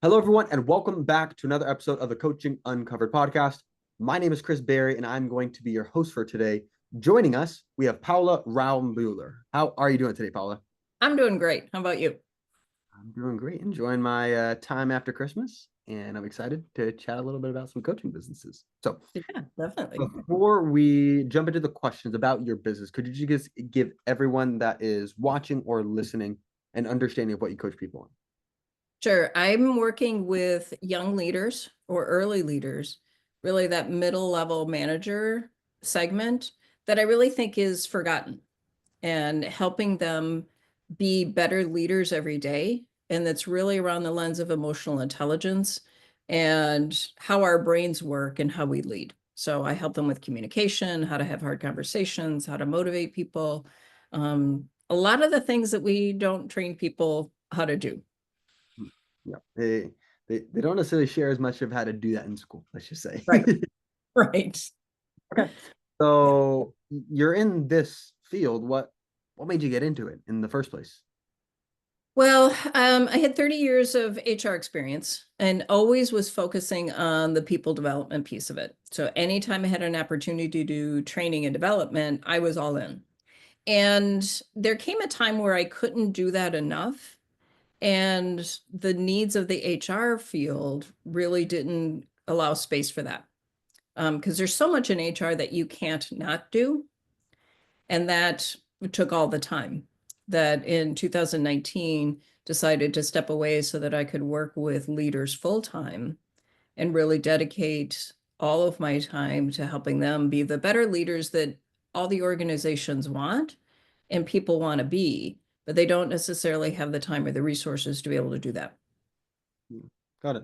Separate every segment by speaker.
Speaker 1: Hello, everyone, and welcome back to another episode of the Coaching Uncovered podcast. My name is Chris Berry, and I'm going to be your host for today. Joining us, we have Paula Rauenbuehler. How are you doing today, Paula?
Speaker 2: I'm doing great. How about you?
Speaker 1: I'm doing great, enjoying my time after Christmas, and I'm excited to chat a little bit about some coaching businesses. So,
Speaker 2: Yeah, definitely.
Speaker 1: before we jump into the questions about your business, could you just give everyone that is watching or listening an understanding of what you coach people on?
Speaker 2: Sure. I'm working with young leaders or early leaders, really that middle level manager segment that I really think is forgotten and helping them be better leaders every day. And that's really around the lens of emotional intelligence and how our brains work and how we lead. So I help them with communication, how to have hard conversations, how to motivate people. A lot of the things that we don't train people how to do.
Speaker 1: Yeah, they don't necessarily share as much of how to do that in school, let's just say.
Speaker 2: Right. Right.
Speaker 1: Okay.
Speaker 2: Yeah.
Speaker 1: So you're in this field. What made you get into it in the first place?
Speaker 2: Well, I had 30 years of HR experience and always was focusing on the people development piece of it. So anytime I had an opportunity to do training and development, I was all in. And there came a time where I couldn't do that enough. And the needs of the HR field really didn't allow space for that. Because there's so much in HR that you can't not do. And that took all the time. That in 2019 decided to step away so that I could work with leaders full time and really dedicate all of my time to helping them be the better leaders that all the organizations want and people want to be, but they don't necessarily have the time or the resources to be able to do that.
Speaker 1: Got it.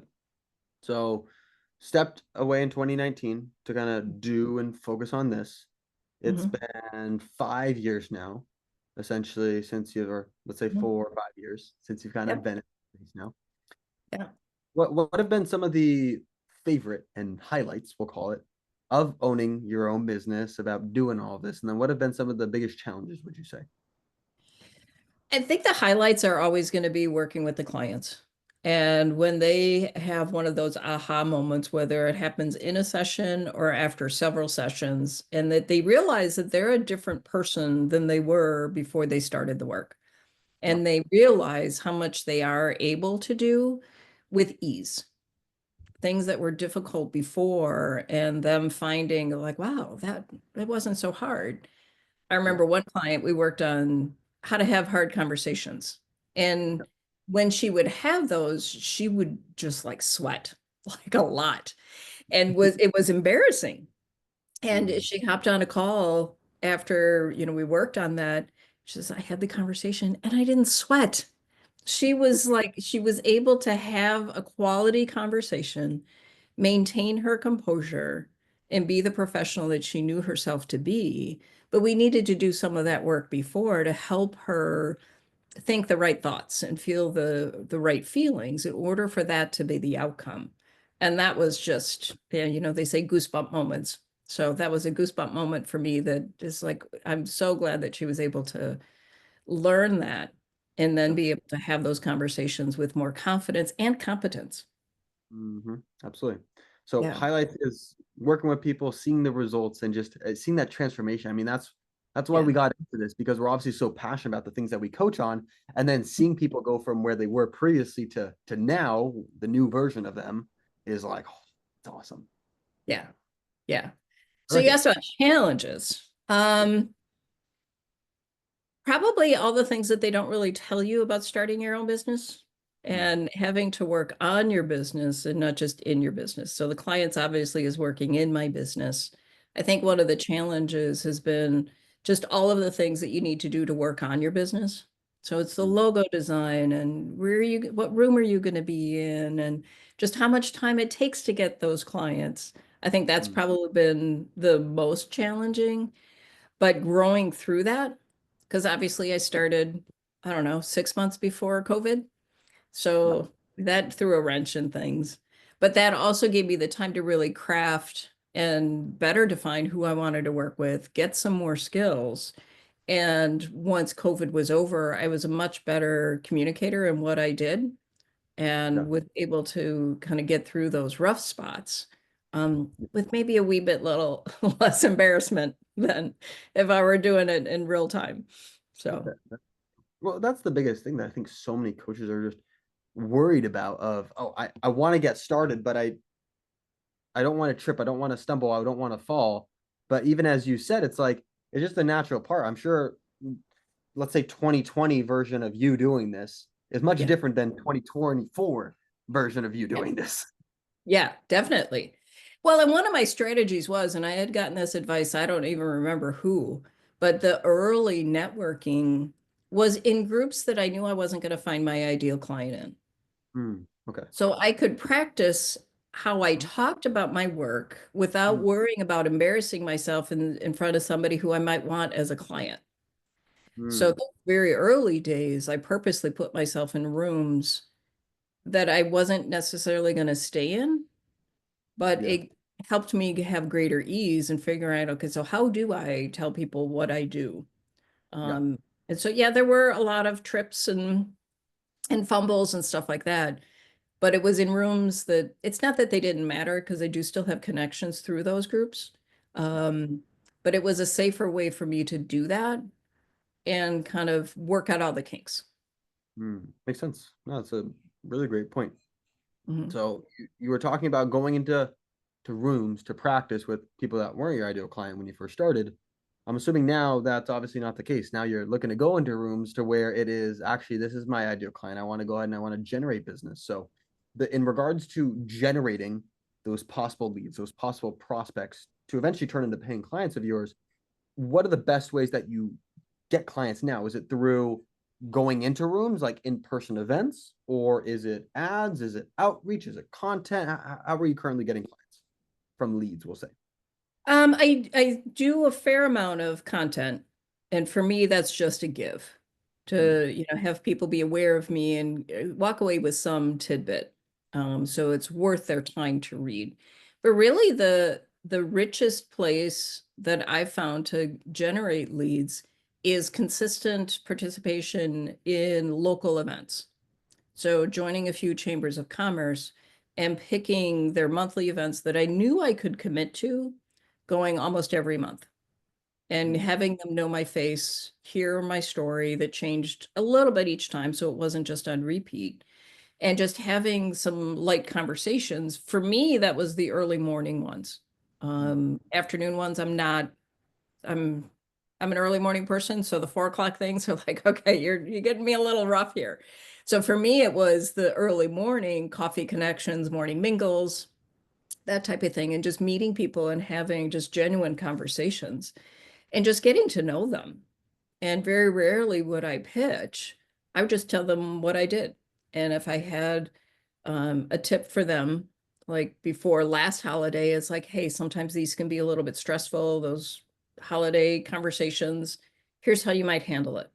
Speaker 1: So stepped away in 2019 to kind of do and focus on this. It's
Speaker 2: Mhm.
Speaker 1: been 5 years now, essentially, since you or let's say
Speaker 2: Mhm.
Speaker 1: 4 or 5 years since you've kind of
Speaker 2: Yep.
Speaker 1: been in this now.
Speaker 2: Yeah.
Speaker 1: What have been some of the favorite and highlights, we'll call it, of owning your own business, about doing all this? And then what have been some of the biggest challenges, would you say?
Speaker 2: I think the highlights are always going to be working with the clients. And when they have one of those aha moments, whether it happens in a session or after several sessions, and that they realize that they're a different person than they were before they started the work.
Speaker 1: Yep.
Speaker 2: And they realize how much they are able to do with ease. Things that were difficult before, and them finding like, wow, that wasn't so hard. I
Speaker 1: Yeah.
Speaker 2: remember one client we worked on how to have hard conversations. And when she would have those, she would just like sweat like a lot. And it was embarrassing. And
Speaker 1: Mhm.
Speaker 2: she hopped on a call after, we worked on that. She says, I had the conversation and I didn't sweat. She was able to have a quality conversation, maintain her composure, and be the professional that she knew herself to be. But we needed to do some of that work before to help her think the right thoughts and feel the right feelings in order for that to be the outcome. And that was just, yeah, they say goosebump moments. So that was a goosebump moment for me that is like, I'm so glad that she was able to learn that and then be able to have those conversations with more confidence and competence.
Speaker 1: Absolutely. So
Speaker 2: Yeah.
Speaker 1: highlights is working with people, seeing the results, and just seeing that transformation. I mean, that's why
Speaker 2: Yeah.
Speaker 1: we got into this, because we're obviously so passionate about the things that we coach on, and then seeing people go from where they were previously to now, the new version of them is like, oh, it's awesome.
Speaker 2: Yeah. Yeah.
Speaker 1: I
Speaker 2: So
Speaker 1: like
Speaker 2: you
Speaker 1: it.
Speaker 2: asked about challenges. Probably all the things that they don't really tell you about starting your own business
Speaker 1: Mm,
Speaker 2: and having to work on your business and not just in your business. So the clients obviously is working in my business. I think one of the challenges has been just all of the things that you need to do to work on your business. So it's the
Speaker 1: mm,
Speaker 2: logo design and what room are you going to be in, and just how much time it takes to get those clients. I think that's
Speaker 1: mm,
Speaker 2: probably been the most challenging, but growing through that, because obviously I started, I don't know, 6 months before COVID.
Speaker 1: yeah.
Speaker 2: So that threw a wrench in things. But that also gave me the time to really craft and better define who I wanted to work with, get some more skills. And once COVID was over, I was a much better communicator in what I did
Speaker 1: Yeah.
Speaker 2: and with able to kind of get through those rough spots with maybe a wee bit little less embarrassment than if I were doing it in real time. So,
Speaker 1: Well, that's the biggest thing that I think so many coaches are just worried about of, oh, I want to get started, but I don't want to trip, I don't want to stumble, I don't want to fall. But even as you said, it's like it's just a natural part. I'm sure, let's say 2020 version of you doing this is much
Speaker 2: yeah.
Speaker 1: different than 2024 version of you
Speaker 2: Yeah.
Speaker 1: doing this.
Speaker 2: Yeah, definitely. Well, and one of my strategies was, and I had gotten this advice, I don't even remember who, but the early networking was in groups that I knew I wasn't going to find my ideal client in.
Speaker 1: Okay.
Speaker 2: So I could practice how I talked about my work without
Speaker 1: Mm,
Speaker 2: worrying about embarrassing myself in front of somebody who I might want as a client. So
Speaker 1: mm,
Speaker 2: the very early days, I purposely put myself in rooms that I wasn't necessarily going to stay in, but
Speaker 1: yeah.
Speaker 2: it helped me have greater ease and figure out, okay, so how do I tell people what I do?
Speaker 1: Yeah.
Speaker 2: Um, and so, yeah, there were a lot of trips and fumbles and stuff like that. But it was in rooms that it's not that they didn't matter because I do still have connections through those groups. Um, but it was a safer way for me to do that and kind of work out all the kinks.
Speaker 1: Makes sense. No, that's a really great point.
Speaker 2: Mhm.
Speaker 1: So you were talking about going into rooms to practice with people that weren't your ideal client when you first started. I'm assuming now that's obviously not the case. Now you're looking to go into rooms to where it is actually this is my ideal client. I want to go ahead and I want to generate business. So in regards to generating those possible leads, those possible prospects to eventually turn into paying clients of yours, what are the best ways that you get clients now? Is it through going into rooms like in-person events, or is it ads? Is it outreach? Is it content? How are you currently getting clients from leads, we'll say?
Speaker 2: I do a fair amount of content, and for me, that's just a give
Speaker 1: Mm,
Speaker 2: to, have people be aware of me and walk away with some tidbit. So it's worth their time to read. But really, the richest place that I've found to generate leads is consistent participation in local events. So joining a few chambers of commerce and picking their monthly events that I knew I could commit to going almost every month and
Speaker 1: mm,
Speaker 2: having them know my face, hear my story that changed a little bit each time. So it wasn't just on repeat and just having some light conversations. For me, that was the early morning ones.
Speaker 1: mm,
Speaker 2: Afternoon ones, I'm I'm an early morning person, so the 4 o'clock things are like, okay, you're getting me a little rough here. So for me, it was the early morning coffee connections, morning mingles, that type of thing, and just meeting people and having just genuine conversations and just getting to know them. And very rarely would I pitch. I would just tell them what I did. And if I had a tip for them, like before last holiday, it's like, hey, sometimes these can be a little bit stressful, those holiday conversations. Here's how you might handle it,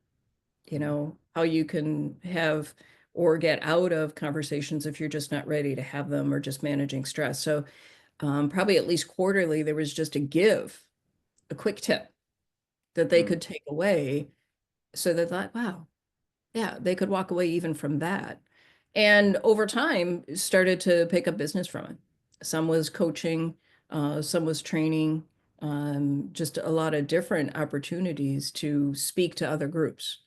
Speaker 1: mm.
Speaker 2: how you can have or get out of conversations if you're just not ready to have them or just managing stress. So probably at least quarterly, there was just a quick tip that they
Speaker 1: Mm,
Speaker 2: could take away so they thought, wow, yeah, they could walk away even from that. And over time, started to pick up business from it. Some was coaching, some was training, just a lot of different opportunities to speak to other groups.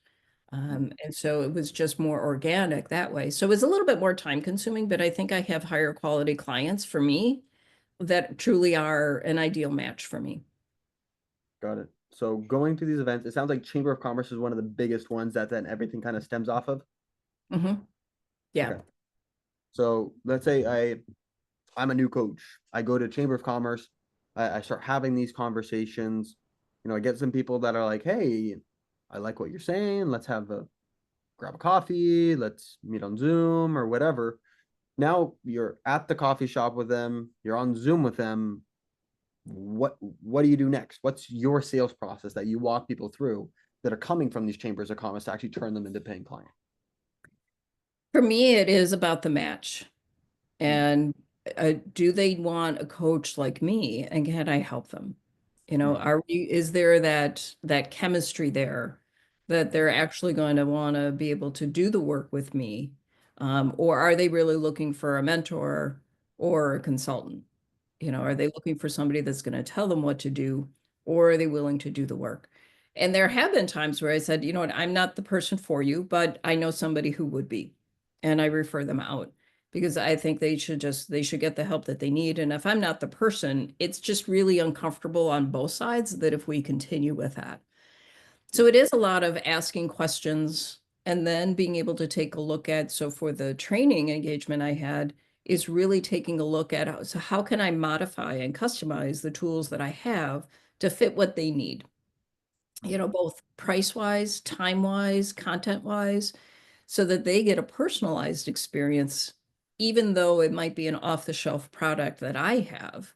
Speaker 1: mm.
Speaker 2: And so it was just more organic that way. So it was a little bit more time consuming, but I think I have higher quality clients for me that truly are an ideal match for me.
Speaker 1: Got it. So going to these events, it sounds like Chamber of Commerce is one of the biggest ones that then everything kind of stems off of.
Speaker 2: Yeah.
Speaker 1: Okay. So let's say I'm a new coach. I go to Chamber of Commerce. I start having these conversations. I get some people that are like, "Hey, I like what you're saying. Let's have a grab a coffee. Let's meet on Zoom or whatever." Now you're at the coffee shop with them. You're on Zoom with them. What do you do next? What's your sales process that you walk people through that are coming from these chambers of commerce to actually turn them into paying clients?
Speaker 2: For me, it is about the match.
Speaker 1: Mm,
Speaker 2: And do they want a coach like me? And can I help them?
Speaker 1: mm,
Speaker 2: Is there that chemistry there that they're actually going to want to be able to do the work with me? Or are they really looking for a mentor or a consultant? Are they looking for somebody that's going to tell them what to do, or are they willing to do the work? And there have been times where I said, you know what, I'm not the person for you, but I know somebody who would be. And I refer them out because I think they should get the help that they need. And if I'm not the person, it's just really uncomfortable on both sides that if we continue with that. So
Speaker 1: Yeah.
Speaker 2: it is a lot of asking questions and then being able to take a look at, so for the training engagement I had, is really taking a look at so how can I modify and customize the tools that I have to fit what they need, both price wise, time wise, content wise, so that they get a personalized experience, even though it might be an off the shelf product that I have.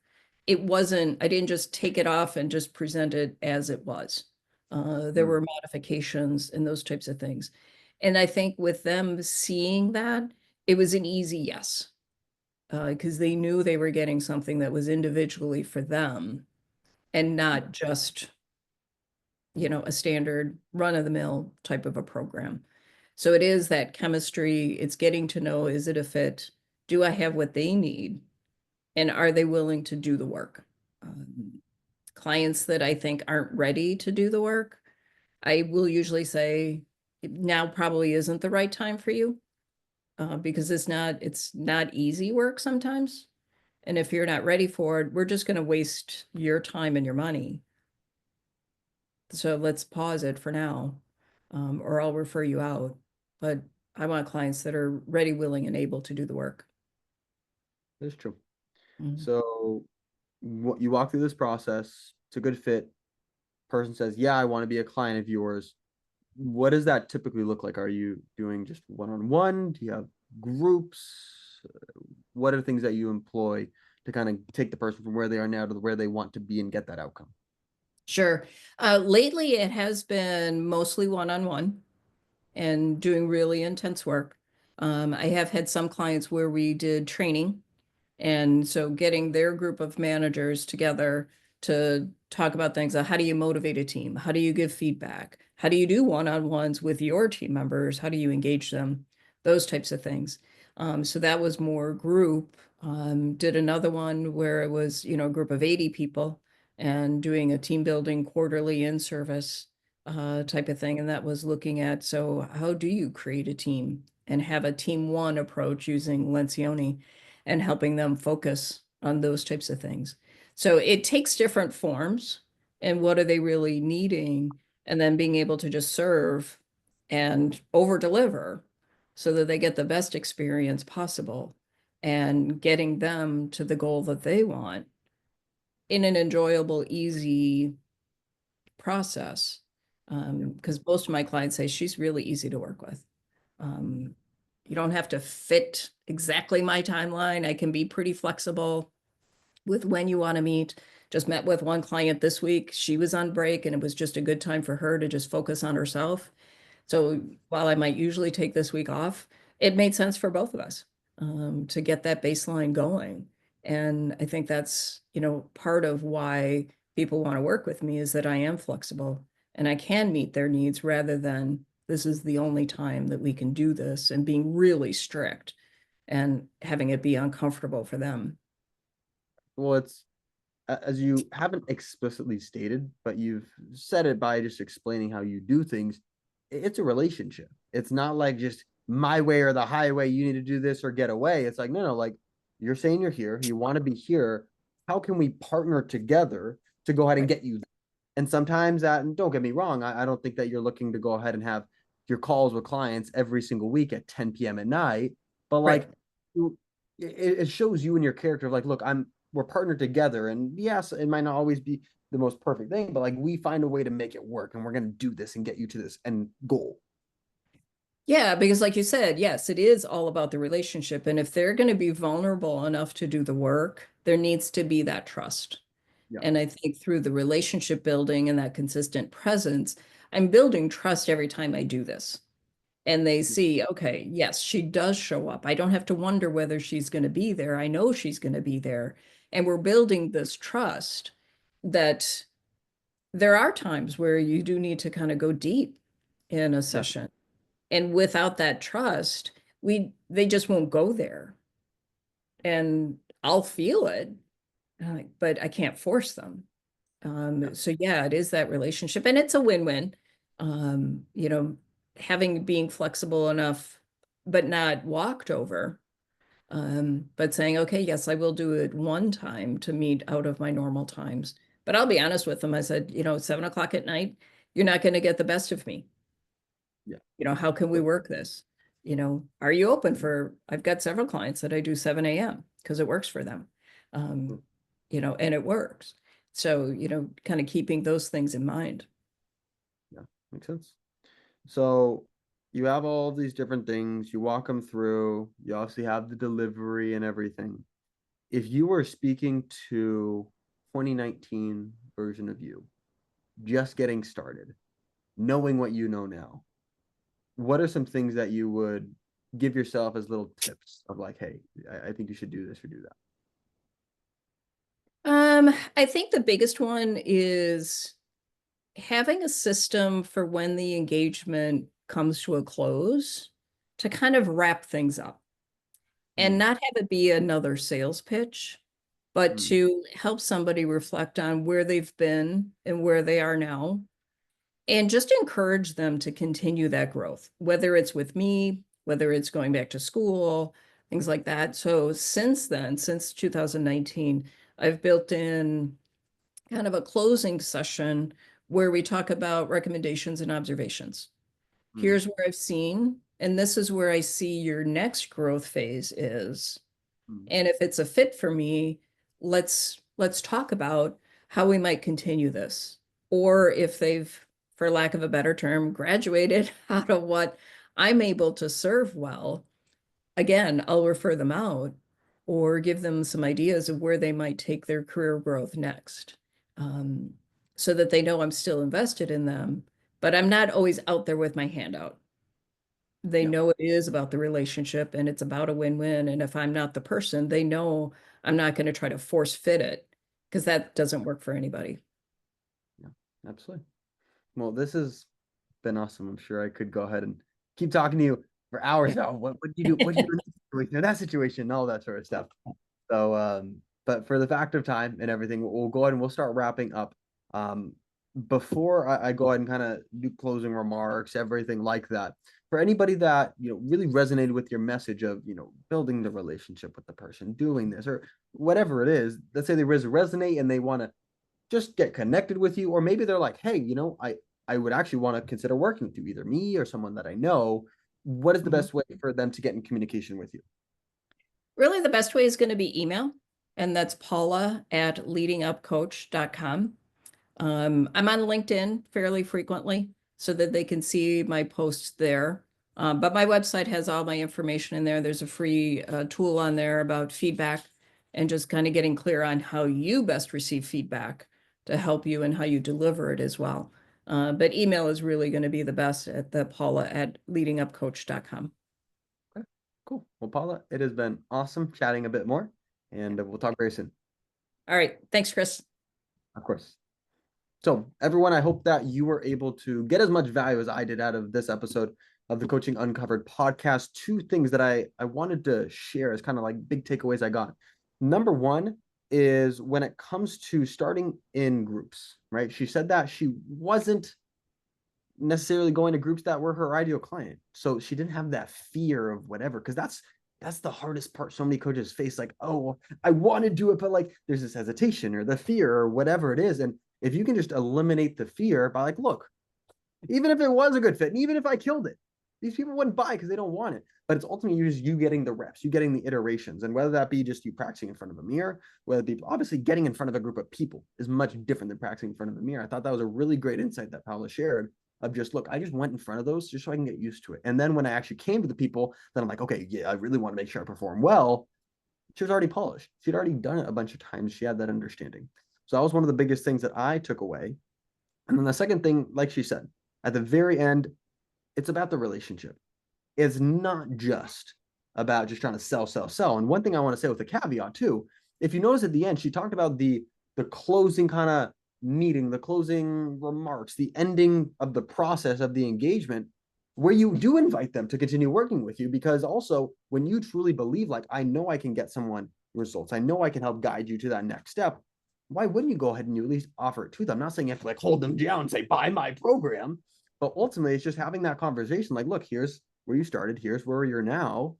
Speaker 2: I didn't just take it off and just present it as it was. There
Speaker 1: Mm.
Speaker 2: were modifications and those types of things. And I think with them seeing that, it was an easy yes, because they knew they were getting something that was individually for them and not just, a standard run of the mill type of a program. So it is that chemistry, it's getting to know, is it a fit? Do I have what they need? And are they willing to do the work? Clients that I think aren't ready to do the work, I will usually say now probably isn't the right time for you, because it's not easy work sometimes. And if you're not ready for it, we're just going to waste your time and your money. So let's pause it for now, or I'll refer you out. But I want clients that are ready, willing, and able to do the work.
Speaker 1: That's true.
Speaker 2: Mhm.
Speaker 1: So what you walk through this process, it's a good fit. Person says, "Yeah, I want to be a client of yours." What does that typically look like? Are you doing just one-on-one? Do you have groups? What are the things that you employ to kind of take the person from where they are now to where they want to be and get that outcome?
Speaker 2: Sure. Lately, it has been mostly one-on-one and doing really intense work. I have had some clients where we did training. And so getting their group of managers together to talk about things. How do you motivate a team? How do you give feedback? How do you do one-on-ones with your team members? How do you engage them? Those types of things. So that was more group. Did another one where it was, a group of 80 people and doing a team building quarterly in service type of thing. And that was looking at, so how do you create a team and have a team one approach using Lencioni and helping them focus on those types of things. So it takes different forms and what are they really needing, and then being able to just serve and over deliver so that they get the best experience possible and getting them to the goal that they want in an enjoyable, easy process.
Speaker 1: Yeah.
Speaker 2: Because most of my clients say she's really easy to work with. Um, you don't have to fit exactly my timeline. I can be pretty flexible with when you want to meet. Just met with one client this week. She was on break and it was just a good time for her to just focus on herself. So while I might usually take this week off, it made sense for both of us, to get that baseline going. And I think that's, part of why people want to work with me is that I am flexible and I can meet their needs rather than this is the only time that we can do this and being really strict and having it be uncomfortable for them.
Speaker 1: Well, it's as you haven't explicitly stated, but you've said it by just explaining how you do things. It's a relationship. It's not like just my way or the highway. You need to do this or get away. It's like, no, no, like you're saying you're here, you want to be here. How can we partner together to go ahead and
Speaker 2: Right.
Speaker 1: get you there? And sometimes that, and don't get me wrong, I don't think that you're looking to go ahead and have your calls with clients every single week at 10 p.m. at night, but
Speaker 2: Right.
Speaker 1: like it shows you and your character of like, look, we're partnered together. And yes, it might not always be the most perfect thing, but like we find a way to make it work and we're going to do this and get you to this end goal.
Speaker 2: Yeah, because like you said, yes, it is all about the relationship. And if they're going to be vulnerable enough to do the work, there needs to be that trust.
Speaker 1: Yeah.
Speaker 2: And I think through the relationship building and that consistent presence, I'm building trust every time I do this. And they see, okay, yes, she does show up. I don't have to wonder whether she's going to be there. I know she's going to be there. And we're building this trust that there are times where you do need to kind of go deep in a
Speaker 1: Yeah.
Speaker 2: session. And without that trust, they just won't go there. And I'll feel it, but I can't force them.
Speaker 1: Yeah.
Speaker 2: So yeah, it is that relationship, and it's a win-win. You know, having being flexible enough, but not walked over. But saying, okay, yes, I will do it one time to meet out of my normal times. But I'll be honest with them. I said, 7 o'clock at night, you're not going to get the best of me.
Speaker 1: Yeah.
Speaker 2: How can we work this? Are you open for, I've got several clients that I do 7 a.m. because it works for them. Um, and it works. So, kind of keeping those things in mind.
Speaker 1: Yeah. Makes sense. So you have all of these different things, you walk them through, you obviously have the delivery and everything. If you were speaking to 2019 version of you, just getting started, knowing what you know now, what are some things that you would give yourself as little tips of like, hey, I think you should do this or do that?
Speaker 2: I think the biggest one is having a system for when the engagement comes to a close to kind of wrap things up and
Speaker 1: Mm,
Speaker 2: not have it be another sales pitch, but
Speaker 1: mm,
Speaker 2: to help somebody reflect on where they've been and where they are now, and just encourage them to continue that growth, whether it's with me, whether it's going back to school, things like that. So since then, since 2019, I've built in kind of a closing session where we talk about recommendations and observations.
Speaker 1: mm,
Speaker 2: Here's where I've seen, and this is where I see your next growth phase is.
Speaker 1: mm.
Speaker 2: And if it's a fit for me, let's talk about how we might continue this. Or if they've, for lack of a better term, graduated out of what I'm able to serve well, again, I'll refer them out or give them some ideas of where they might take their career growth next. Um, so that they know I'm still invested in them, but I'm not always out there with my hand out. They
Speaker 1: Yeah,
Speaker 2: know it is about the relationship and it's about a win-win. And if I'm not the person, they know I'm not going to try to force fit it because that doesn't work for anybody.
Speaker 1: yeah, absolutely. Well, this has been awesome. I'm sure I could go ahead and keep talking to you for hours now. What do you do? What do you do in that situation? All that sort of stuff. So, but for the fact of time and everything, we'll go ahead and we'll start wrapping up. Um, before I go ahead and kind of do closing remarks, everything like that. For anybody that really resonated with your message of building the relationship with the person, doing this or whatever it is, let's say they resonate and they want to just get connected with you, or maybe they're like, hey, I would actually want to consider working with you, either me or someone that I know. What is the
Speaker 2: Mhm.
Speaker 1: best way for them to get in communication with you?
Speaker 2: Really, the best way is going to be email, and that's paula@leadingupcoach.com. I'm on LinkedIn fairly frequently so that they can see my posts there. But my website has all my information in there. There's a free tool on there about feedback and just kind of getting clear on how you best receive feedback to help you and how you deliver it as well. But email is really going to be the best at the paula@leadingupcoach.com.
Speaker 1: Okay, cool. Well, Paula, it has been awesome chatting a bit more,
Speaker 2: Yeah.
Speaker 1: and we'll talk very soon.
Speaker 2: All right. Thanks, Chris.
Speaker 1: Of course. So, everyone, I hope that you were able to get as much value as I did out of this episode of the Coaching Uncovered podcast. Two things that I wanted to share as kind of like big takeaways I got. Number one is when it comes to starting in groups, right? She said that she wasn't necessarily going to groups that were her ideal client. So she didn't have that fear of whatever, because that's the hardest part so many coaches face. Like, oh, I want to do it, but like there's this hesitation or the fear or whatever it is. And if you can just eliminate the fear by like, look, even if it was a good fit, and even if I killed it, these people wouldn't buy because they don't want it. But it's ultimately just you getting the reps, you getting the iterations, and whether that be just you practicing in front of a mirror, whether it be obviously getting in front of a group of people is much different than practicing in front of a mirror. I thought that was a really great insight that Paula shared of just look, I just went in front of those just so I can get used to it. And then when I actually came to the people, then I'm like, okay, yeah, I really want to make sure I perform well. She was already polished. She'd already done it a bunch of times. She had that understanding. So that was one of the biggest things that I took away. And then the second thing, like she said, at the very end, it's about the relationship. It's not just about just trying to sell, sell, sell. And one thing I want to say with a caveat too, if you notice at the end, she talked about the closing kind of meeting, the closing remarks, the ending of the process of the engagement. where you do invite them to continue working with you, because also when you truly believe, like, I know I can get someone results, I know I can help guide you to that next step, why wouldn't you go ahead and you at least offer it to them? I'm not saying you have to like hold them down and say, buy my program, but ultimately it's just having that conversation. Like, look, here's where you started, here's where you're now.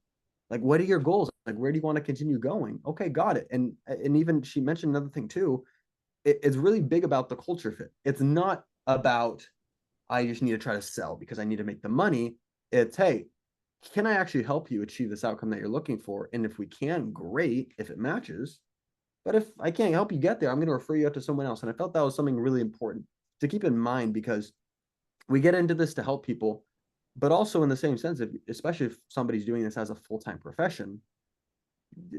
Speaker 1: Like, what are your goals? Like, where do you want to continue going? Okay, got it. And even she mentioned another thing too. It's really big about the culture fit. It's not about I just need to try to sell because I need to make the money. It's, hey, can I actually help you achieve this outcome that you're looking for? And if we can, great, if it matches. But if I can't help you get there, I'm going to refer you out to someone else. And I felt that was something really important to keep in mind, because we get into this to help people, but also in the same sense, if, especially if somebody's doing this as a full-time profession,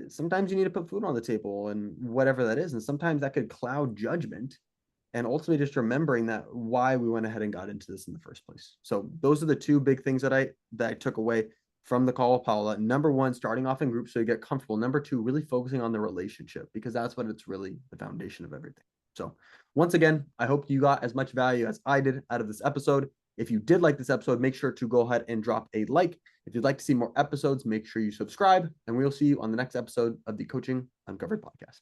Speaker 1: sometimes you need to put food on the table and whatever that is. And sometimes that could cloud judgment, and ultimately just remembering that why we went ahead and got into this in the first place. So those are the two big things that I took away from the call with Paula. Number one, starting off in groups so you get comfortable. Number two, really focusing on the relationship, because that's what it's really the foundation of everything. So once again, I hope you got as much value as I did out of this episode. If you did like this episode, make sure to go ahead and drop a like. If you'd like to see more episodes, make sure you subscribe, and we'll see you on the next episode of the Coaching Uncovered podcast.